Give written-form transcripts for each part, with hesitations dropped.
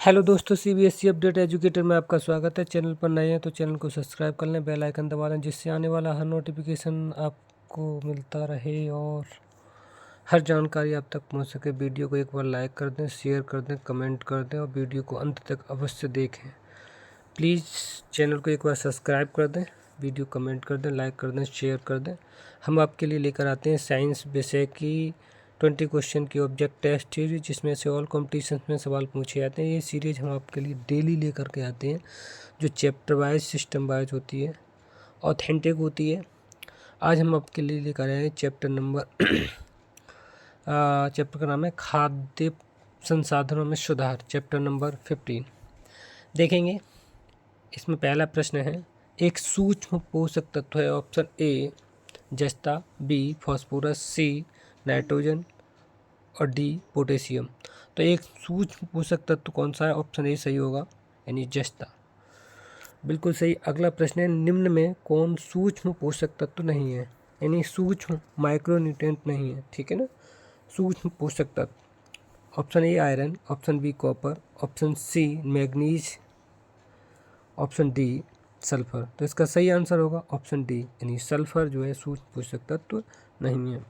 Hello दोस्तों, CBSE update educator में आपका स्वागत है। चैनल पर नए हैं तो चैनल को सब्सक्राइब कर लें, बेल आइकन दबा लें, जिससे आने वाला हर नोटिफिकेशन आपको मिलता रहे और हर जानकारी आप तक पहुंच सके। वीडियो को एक बार लाइक कर दें, शेयर कर दें, कमेंट कर दें और वीडियो को अंत तक अवश्य देखें। प्लीज़ चैनल को एक बार सब्सक्राइब कर दें, वीडियो कमेंट कर दें, लाइक कर दें, शेयर कर दें। हम आपके लिए लेकर आते हैं साइंस विषय की 20 क्वेश्चन की ऑब्जेक्ट टेस्ट सीरीज, जिसमें से ऑल कॉम्पिटिशन में सवाल पूछे जाते हैं। ये सीरीज हम आपके लिए डेली लेकर के आते हैं, जो चैप्टर वाइज सिस्टम वाइज होती है, ऑथेंटिक होती है। आज हम आपके लिए लेकर आए हैं चैप्टर का नाम है खाद्य संसाधनों में सुधार, चैप्टर नंबर 15। देखेंगे, इसमें पहला प्रश्न है, एक सूक्ष्म पोषक तत्व है। ऑप्शन ए जस्ता, बी फास्फोरस, सी नाइट्रोजन और डी पोटेशियम। तो एक सूक्ष्म पोषक तत्व कौन सा है? ऑप्शन ए सही होगा, यानी जस्ता, बिल्कुल सही। अगला प्रश्न है, निम्न में कौन सूक्ष्म पोषक तत्व नहीं है? यानी सूक्ष्म माइक्रोन्यूट्रिएंट नहीं है, ठीक है ना। सूक्ष्म पोषक तत्व, option A iron, option B copper, option C manganese, option D sulphur. तो इसका सही आंसर होगा ऑप्शन डी, यानी सल्फर जो है सूक्ष्म पोषक तत्व नहीं है।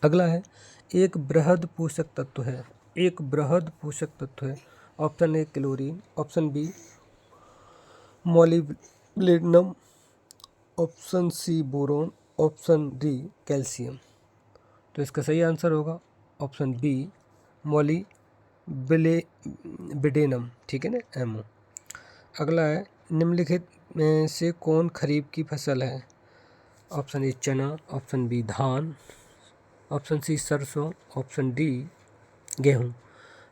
अगला है, एक बृहद पोषक तत्व है। एक बृहद पोषक तत्व है। Option A chlorine, option B molybdenum, option C boron, option D calcium. तो इसका सही आंसर होगा ऑप्शन बी मोलिब्डेनम, ठीक है ना, एमओ। अगला है, निम्नलिखित में से कौन खरीफ की फसल है? ऑप्शन ए चना, ऑप्शन बी धान, ऑप्शन सी सरसों, ऑप्शन डी गेहूँ।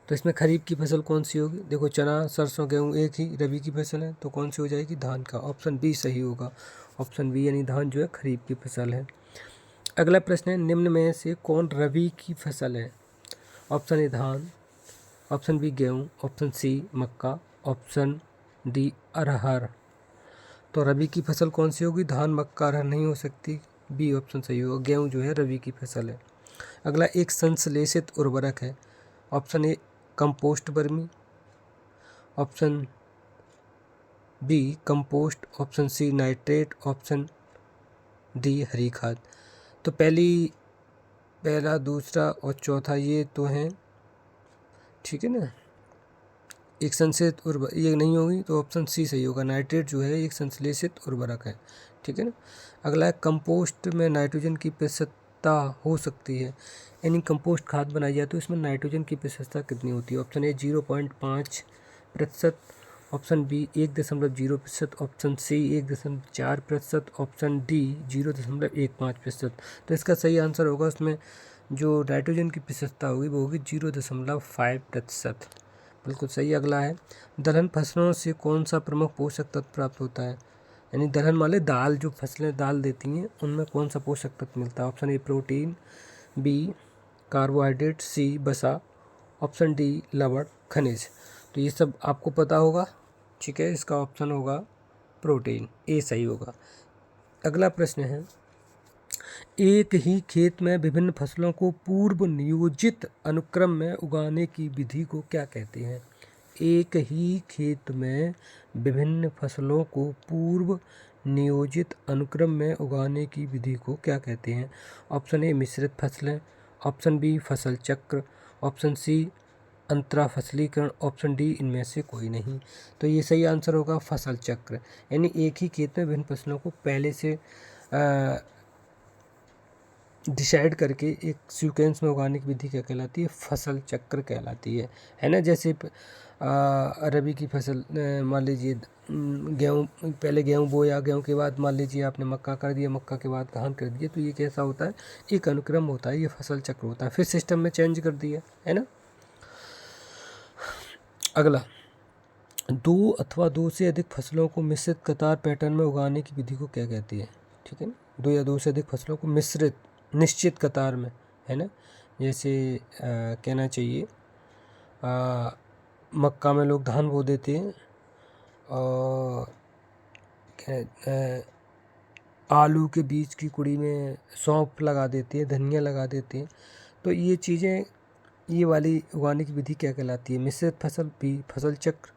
तो इसमें खरीफ की फसल कौन सी होगी? देखो, चना सरसों गेहूँ एक ही रबी की फसल है, तो कौन सी हो जाएगी? धान का। ऑप्शन बी सही होगा, ऑप्शन बी यानी धान जो है खरीफ की फसल है। अगला प्रश्न है, निम्न में से कौन रबी की फसल है? ऑप्शन ए धान, ऑप्शन बी गेहूँ, ऑप्शन सी मक्का, ऑप्शन डी अरहर। तो रबी की फसल कौन सी होगी? धान, मक्का, अरहर नहीं हो सकती। बी ऑप्शन सही होगा, गेहूँ जो है रबी की फसल है। अगला, एक संश्लेषित उर्वरक है। Option A compost vermi, option B compost, option C nitrate, option D हरी खाद। तो पहला, दूसरा और चौथा ये तो हैं, ठीक है ना। एक संश्लेषित उर्वरक ये नहीं होगी, तो ऑप्शन सी सही होगा, नाइट्रेट जो है एक संश्लेषित उर्वरक है, ठीक है ना। अगला है, कंपोस्ट में नाइट्रोजन की प्रतिशतता हो सकती है, यानी कंपोस्ट खाद बनाई जाए तो इसमें नाइट्रोजन की प्रतिशतता कितनी होती है? Option A 0.5%, option B 1.0%, option C 1.4%, option D 0.15%। तो इसका सही आंसर होगा, उसमें जो नाइट्रोजन की प्रतिशतता होगी वो होगी 0.5%, बिल्कुल सही। अगला है, दलहन फसलों से कौन सा प्रमुख पोषक तत्व प्राप्त होता है? यानी दलहन वाले दाल, जो फसलें दाल देती हैं उनमें कौन सा पोषक तत्व मिलता है? Option A protein, B carbohydrate, C वसा, ऑप्शन डी लवण खनिज। तो ये सब आपको पता होगा, ठीक है। इसका ऑप्शन होगा प्रोटीन, ए सही होगा। अगला प्रश्न है, एक ही खेत में विभिन्न फसलों को पूर्व नियोजित अनुक्रम में उगाने की विधि को क्या कहते हैं? एक ही खेत में विभिन्न फसलों को पूर्व नियोजित अनुक्रम में उगाने की विधि को क्या कहते हैं? ऑप्शन ए मिश्रित फसलें, ऑप्शन बी फसल चक्र, ऑप्शन सी अंतरा फसलीकरण, ऑप्शन डी इनमें से कोई नहीं। तो ये सही आंसर होगा फसल चक्र, यानी एक ही खेत में विभिन्न फसलों को पहले से डिसाइड करके एक सीक्वेंस में उगाने की विधि क्या कहलाती है? फसल चक्र कहलाती है ना। जैसे रबी की फसल, मान लीजिए गेहूँ, पहले गेहूँ बोया, गेहूँ के बाद मान लीजिए आपने मक्का कर दिया, मक्का के बाद धान कर दिया, तो ये कैसा होता है? एक अनुक्रम होता है, ये फसल चक्र होता है। फिर सिस्टम में चेंज कर दिया, है ना। अगला, दो अथवा दो से अधिक फसलों को मिश्रित कतार पैटर्न में उगाने की विधि को क्या कहती है? ठीक है ना, दो या दो से अधिक फसलों को मिश्रित निश्चित कतार में, है ना। जैसे कहना चाहिए, मक्का में लोग धान बो देते हैं और आलू के बीज की कुड़ी में सौंफ लगा देते हैं, धनिया लगा देते हैं। तो ये चीज़ें ये वाली उगाने की विधि क्या कहलाती है? मिश्रित फसल, बी फसल चक्र,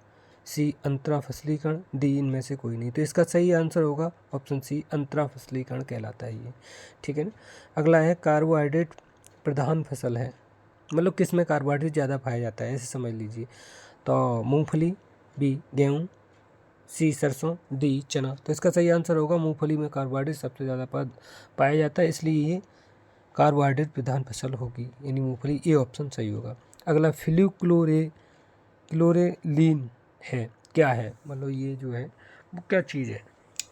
सी अंतरा फसलीकरण, डी इनमें से कोई नहीं। तो इसका सही आंसर होगा ऑप्शन सी, अंतरा फसलीकरण कहलाता है ये, ठीक है ना। अगला है कार्बोहाइड्रेट प्रधान फसल है, मतलब किस में कार्बोहाइड्रेट ज़्यादा पाया जाता है, ऐसे समझ लीजिए। तो मूंगफली, बी गेहूँ, सी सरसों, डी चना। तो इसका सही आंसर होगा मूंगफली में कार्बोहाइड्रेट सबसे ज़्यादा पाया जाता है, इसलिए ये कार्बोहाइड्रेट प्रधान फसल होगी, यानी मूंगफली। ये ऑप्शन सही होगा। अगला क्लोरेलिन है, क्या है? मतलब ये जो है वो क्या चीज़ है?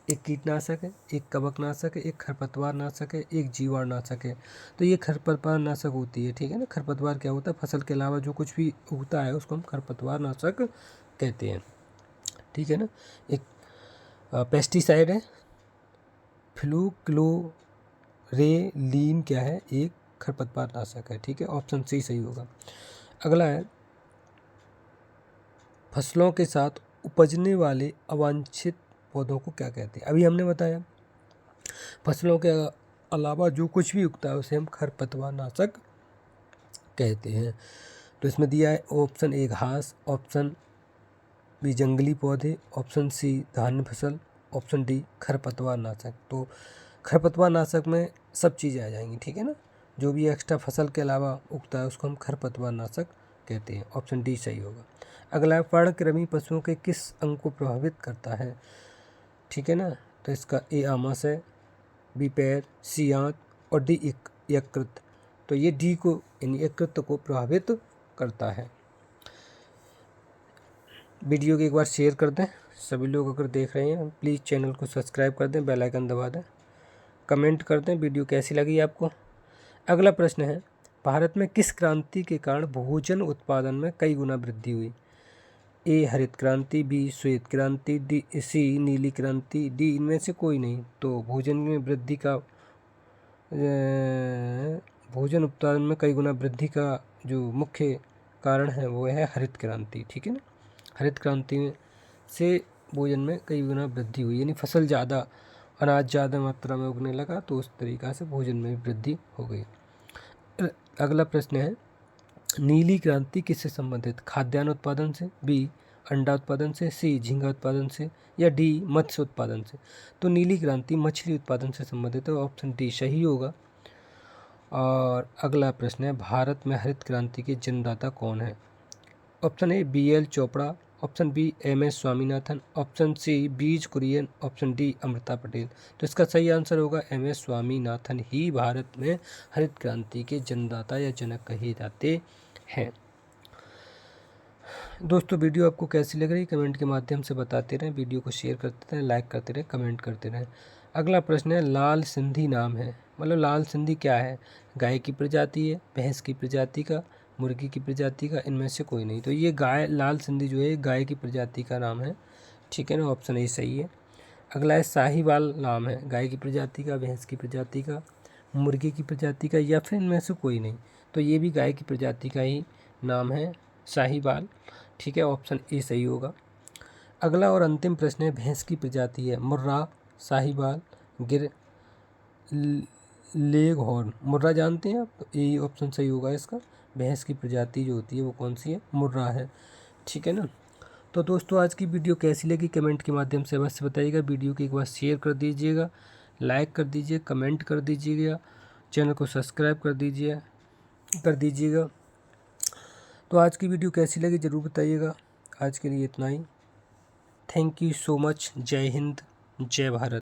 एक कीटनाशक है, एक कवकनाशक है, एक खरपतवार नाशक है, एक जीवाणुनाशक है। तो ये खरपतवार नाशक होती है, ठीक है ना। खरपतवार क्या होता है? फसल के अलावा जो कुछ भी उगता है उसको हम खरपतवार नाशक कहते हैं, ठीक है ना। एक पेस्टिसाइड है। फ्लूक्लोरेलीन क्या है? एक खरपतवार नाशक है, ठीक है। ऑप्शन सी सही होगा। अगला है फसलों के साथ उपजने वाले अवांछित पौधों को क्या कहते हैं? अभी हमने बताया फसलों के अलावा जो कुछ भी उगता है उसे हम खरपतवार नाशक कहते हैं। तो इसमें दिया है ऑप्शन ए घास, ऑप्शन बी जंगली पौधे, ऑप्शन सी धान्य फसल, ऑप्शन डी खरपतवार नाशक। तो खरपतवार नाशक में सब चीज़ें आ जाएंगी, ठीक है ना। जो भी एक्स्ट्रा फसल के अलावा उगता है उसको हम खरपतवार नाशक कहते हैं। ऑप्शन डी सही होगा। अगला है पर्णकृमि पशुओं के किस अंग को प्रभावित करता है, ठीक है ना। तो इसका ए आमाशय, बी पैर, सी आंत और डी यकृत। तो ये डी को यानी यकृत को प्रभावित करता है। वीडियो को एक बार शेयर कर दें, सभी लोग अगर देख रहे हैं प्लीज़ चैनल को सब्सक्राइब कर दें, बेल आइकन दबा दें, कमेंट कर दें वीडियो कैसी लगी आपको। अगला प्रश्न है भारत में किस क्रांति के कारण भोजन उत्पादन में कई गुना वृद्धि हुई? ए हरित क्रांति, बी श्वेत क्रांति, डी सी नीली क्रांति, डी इनमें से कोई नहीं। तो भोजन में वृद्धि का भोजन उत्पादन में कई गुना वृद्धि का जो मुख्य कारण है वो है हरित क्रांति, ठीक है ना। हरित क्रांति से भोजन में कई गुना वृद्धि हुई, यानी फसल ज़्यादा, अनाज ज़्यादा मात्रा में उगने लगा, तो उस तरीक़ा से भोजन में वृद्धि हो गई। अगला प्रश्न है नीली क्रांति किससे संबंधित? खाद्यान्न उत्पादन से, बी अंडा उत्पादन से, सी झींगा उत्पादन से, या डी मत्स्य उत्पादन से। तो नीली क्रांति मछली उत्पादन से संबंधित है, ऑप्शन डी सही होगा। और अगला प्रश्न है भारत में हरित क्रांति के जन्मदाता कौन है? Option A BL Chopra, option B MS Swaminathan, option C बीज कुरियन, ऑप्शन डी अमृता पटेल। तो इसका सही आंसर होगा MS स्वामीनाथन ही भारत में हरित क्रांति के जन्मदाता या जनक कहे जाते हैं। दोस्तों वीडियो आपको कैसी लग रही कमेंट के माध्यम से बताते रहें, वीडियो को शेयर करते रहें, लाइक करते रहें, कमेंट करते रहें। अगला प्रश्न है लाल सिंधी नाम है, मतलब लाल सिंधी क्या है? गाय की प्रजाति है, भैंस की प्रजाति का, मुर्गी की प्रजाति का, इनमें से कोई नहीं। तो ये लाल सिंधी जो है गाय की प्रजाति का नाम है, ठीक है ना। ऑप्शन ए सही है। अगला है साहिवाल नाम है, गाय की प्रजाति का, भैंस की प्रजाति का, मुर्गी की प्रजाति का, या फिर इनमें से कोई नहीं। तो ये भी गाय की प्रजाति का ही नाम है साहिवाल, ठीक है। ऑप्शन ए सही होगा। अगला और अंतिम प्रश्न है भैंस की प्रजाति है मुर्रा, साहिवाल, गिर, लेगहॉर्न। मुर्रा जानते हैं आप? तो ए ऑप्शन सही होगा इसका। भैंस की प्रजाति जो होती है वो कौन सी है? मुर्रा है, ठीक है ना। तो दोस्तों आज की वीडियो कैसी लगी कमेंट के माध्यम से अवश्य बताइएगा। वीडियो को एक बार शेयर कर दीजिएगा, लाइक कर दीजिए, कमेंट कर दीजिएगा, चैनल को सब्सक्राइब कर दीजिएगा। तो आज की वीडियो कैसी लगी ज़रूर बताइएगा। आज के लिए इतना ही। Thank you so much. जय हिंद, जय भारत।